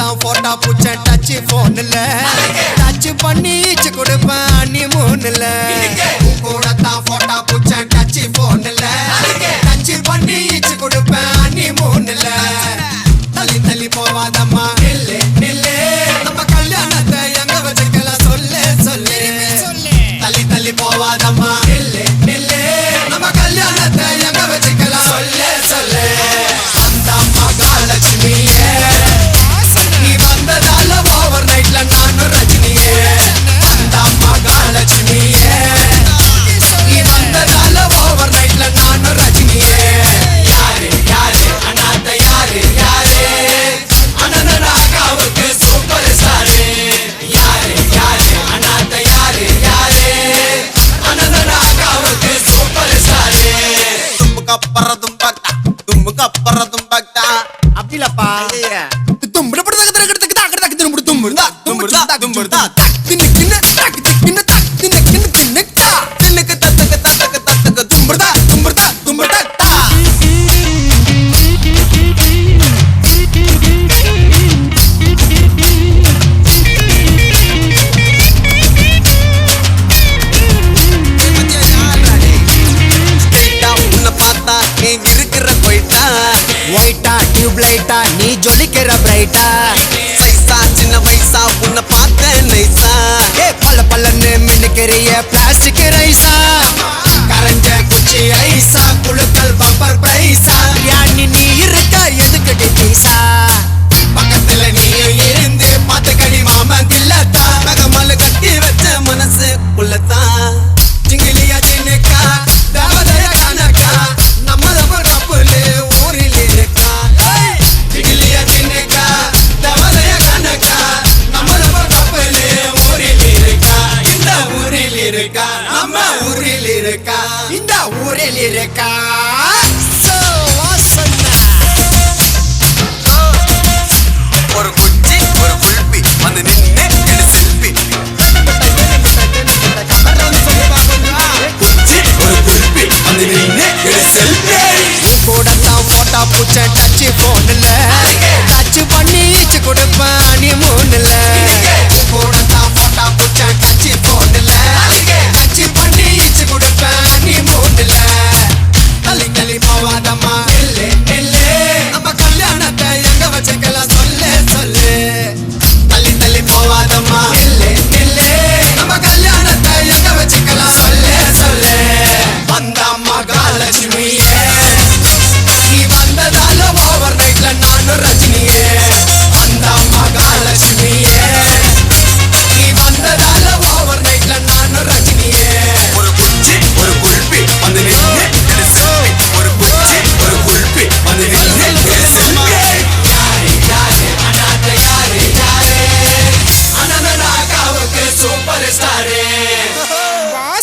தான் போட்டா பூச்ச டச் போன்ல டச் பண்ணி கொடுப்பேன் நீ மூணுல கூட தான் போட்டா பூச்ச டச் போன்ல டச் பண்ணி கொடுப்பேன் நீ மூணுல தள்ளி தள்ளி போவாதம்மா நில்லு நில்லு நம்ம கல்யாணத்தை எங்க வச்சுக்கலாம் சொல்லு சொல்லு தள்ளி தள்ளி போவாதம்மா நில்லு நில்லு நம்ம கல்யாணத்தை எங்க வச்சுக்கலாம் சொல்லு சொல்லு அந்த மகாலட்சுமியே நீ வந்ததால ஓவர் நைட்ல நானும் ரஜினியே அந்த மகாலட்சுமியே நீ வந்ததால ஓவர் நைட்ல நானும் ரஜினியே யாரு யாரு அனாத யாரு யாரு அனந்தனாகாவுக்கு சூப்பர் ஸ்டாரு யாரு யாரு அனாத யாரு யாரு அனந்தனாகாவுக்கு சூப்பர் ஸ்டாரு தும்முக்கப்புறதும் பக்தா தும்முக்கப்புறதும் பக்தா அப்படிலப்பா ஒயிட்டா டியூப் லைட்டா நீ ஜொலிக்கிற பிரைட்டா சைஸா சின்ன வயசா உன்னை பார்த்த நைஸா ஏ பல்ல பல்லன்னு மின்னுக்கிறிய பிளாஸ்டிக் ரைஸா கரஞ்ச குச்சி ஐஸா குழுக்கள் பம்பர் பிரைஸா யானி நீ இருக்க எதுக்கடி பைசா